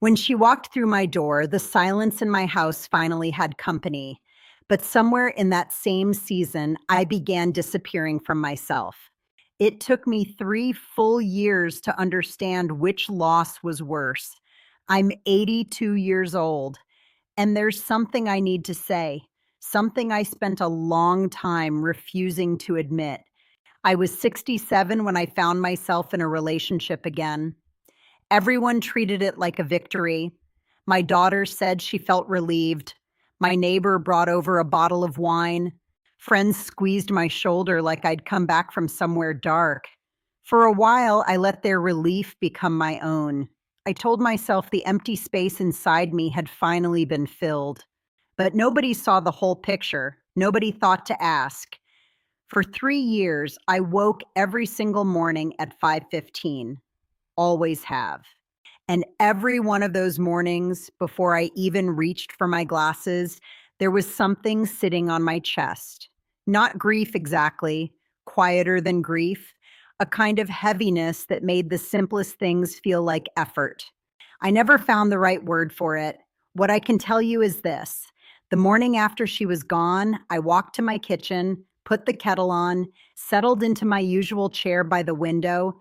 When she walked through my door, the silence in my house finally had company. But somewhere in that same season, I began disappearing from myself. It took me 3 full years to understand which loss was worse. I'm 82 years old, and there's something I need to say, something I spent a long time refusing to admit. I was 67 when I found myself in a relationship again. Everyone treated it like a victory. My daughter said she felt relieved. My neighbor brought over a bottle of wine. Friends squeezed my shoulder like I'd come back from somewhere dark. For a while, I let their relief become my own. I told myself the empty space inside me had finally been filled. But nobody saw the whole picture. Nobody thought to ask. For 3 years, I woke every single morning at 5:15. Always have. And every one of those mornings, before I even reached for my glasses, there was something sitting on my chest. Not grief exactly, quieter than grief, a kind of heaviness that made the simplest things feel like effort. I never found the right word for it. What I can tell you is this. The morning after she was gone, I walked to my kitchen, put the kettle on, settled into my usual chair by the window,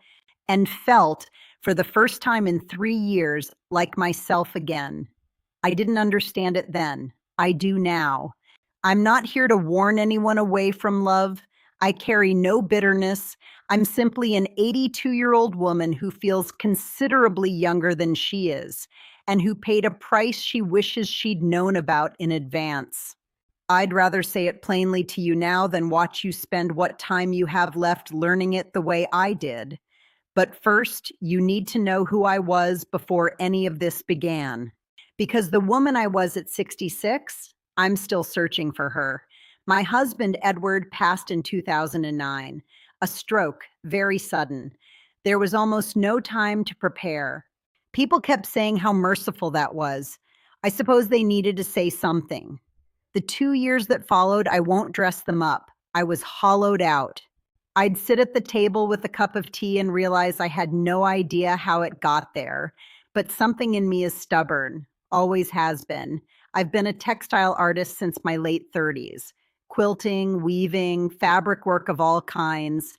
and felt, for the first time in 3 years, like myself again. I didn't understand it then. I do now. I'm not here to warn anyone away from love. I carry no bitterness. I'm simply an 82-year-old woman who feels considerably younger than she is and who paid a price she wishes she'd known about in advance. I'd rather say it plainly to you now than watch you spend what time you have left learning it the way I did. But first, you need to know who I was before any of this began. Because the woman I was at 66, I'm still searching for her. My husband, Edward, passed in 2009. A stroke, very sudden. There was almost no time to prepare. People kept saying how merciful that was. I suppose they needed to say something. The 2 years that followed, I won't dress them up. I was hollowed out. I'd sit at the table with a cup of tea and realize I had no idea how it got there. But something in me is stubborn, always has been. I've been a textile artist since my late 30s. Quilting, weaving, fabric work of all kinds.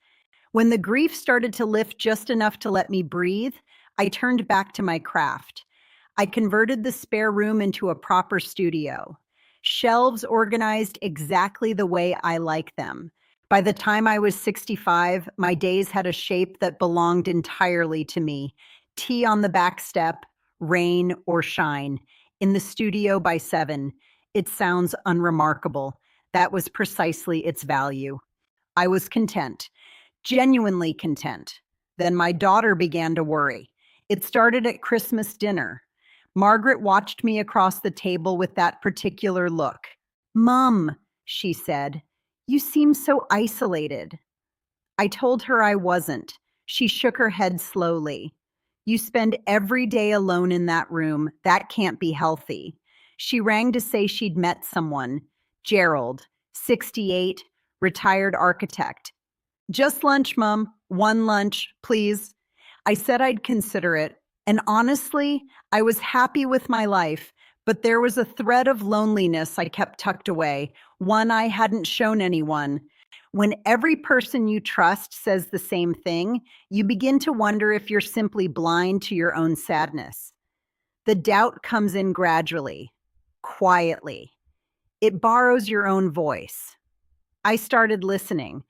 When the grief started to lift just enough to let me breathe, I turned back to my craft. I converted the spare room into a proper studio. Shelves organized exactly the way I like them. By the time I was 65, my days had a shape that belonged entirely to me. Tea on the back step, rain or shine. In the studio by 7. It sounds unremarkable. That was precisely its value. I was content, genuinely content. Then my daughter began to worry. It started at Christmas dinner. Margaret watched me across the table with that particular look. "Mum," she said, "you seem so isolated." I told her I wasn't. She shook her head slowly. "You spend every day alone in that room. That can't be healthy." She rang to say she'd met someone. Gerald, 68, retired architect. "Just lunch, Mum. One lunch, please." I said I'd consider it, and honestly, I was happy with my life, but there was a thread of loneliness I kept tucked away, one I hadn't shown anyone. When every person you trust says the same thing, you begin to wonder if you're simply blind to your own sadness. The doubt comes in gradually, quietly. It borrows your own voice. I started listening.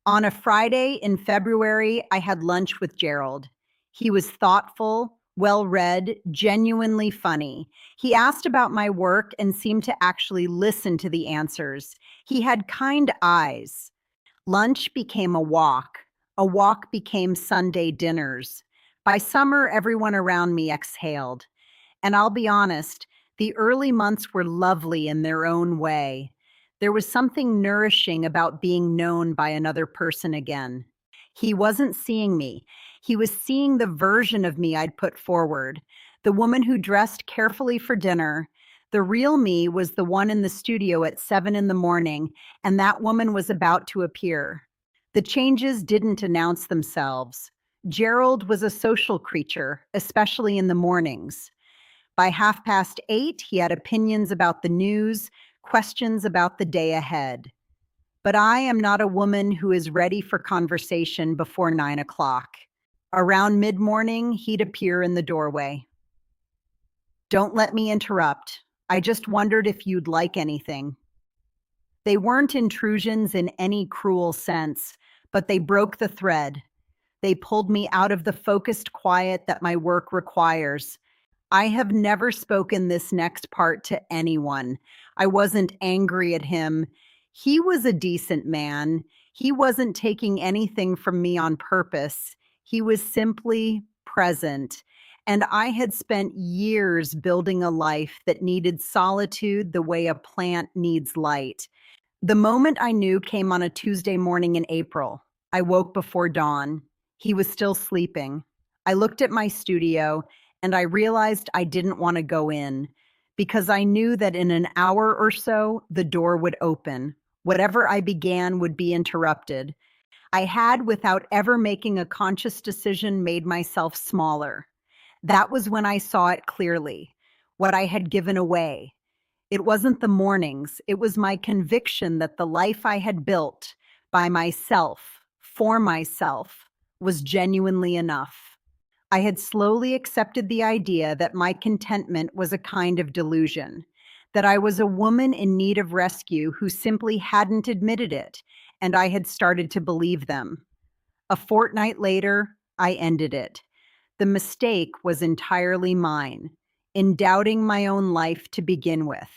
On a Friday in February, I had lunch with Gerald. He was thoughtful, well-read, genuinely funny. He asked about my work and seemed to actually listen to the answers. He had kind eyes. Lunch became a walk. A walk became Sunday dinners. By summer, everyone around me exhaled. And I'll be honest, the early months were lovely in their own way. There was something nourishing about being known by another person again. He wasn't seeing me. He was seeing the version of me I'd put forward, the woman who dressed carefully for dinner. The real me was the one in the studio at 7 in the morning, and that woman was about to appear. The changes didn't announce themselves. Gerald was a social creature, especially in the mornings. By 8:30, he had opinions about the news, questions about the day ahead. But I am not a woman who is ready for conversation before 9 o'clock. Around mid morning, he'd appear in the doorway. Don't let me interrupt. I just wondered if you'd like anything. They weren't intrusions in any cruel sense, but they broke the thread. They pulled me out of the focused quiet that my work requires. I have never spoken this next part to anyone. I wasn't angry at him. He was a decent man. He wasn't taking anything from me on purpose. He was simply present. And I had spent years building a life that needed solitude the way a plant needs light. The moment I knew came on a Tuesday morning in April. I woke before dawn. He was still sleeping. I looked at my studio and I realized I didn't want to go in because I knew that in an hour or so, the door would open. Whatever I began would be interrupted. I had, without ever making a conscious decision, made myself smaller. That was when I saw it clearly, what I had given away. It wasn't the mornings, it was my conviction that the life I had built by myself, for myself, was genuinely enough. I had slowly accepted the idea that my contentment was a kind of delusion, that I was a woman in need of rescue who simply hadn't admitted it, and I had started to believe them. A fortnight later, I ended it. The mistake was entirely mine, in doubting my own life to begin with.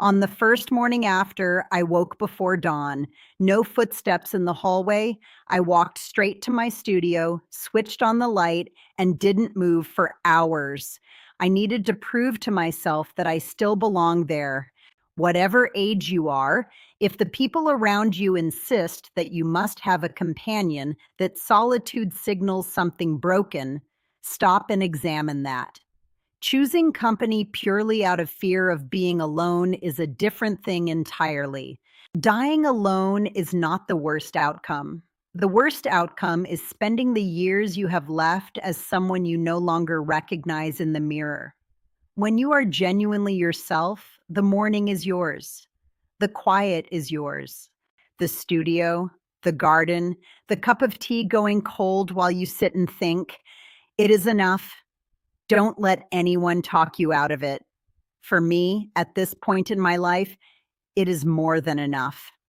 On the first morning after I woke before dawn, no footsteps in the hallway, I walked straight to my studio, switched on the light, and didn't move for hours. I needed to prove to myself that I still belonged there. Whatever age you are, if the people around you insist that you must have a companion, that solitude signals something broken, stop and examine that. Choosing company purely out of fear of being alone is a different thing entirely. Dying alone is not the worst outcome. The worst outcome is spending the years you have left as someone you no longer recognize in the mirror. When you are genuinely yourself, the morning is yours. The quiet is yours. The studio, the garden, the cup of tea going cold while you sit and think. It is enough. Don't let anyone talk you out of it. For me, at this point in my life, it is more than enough.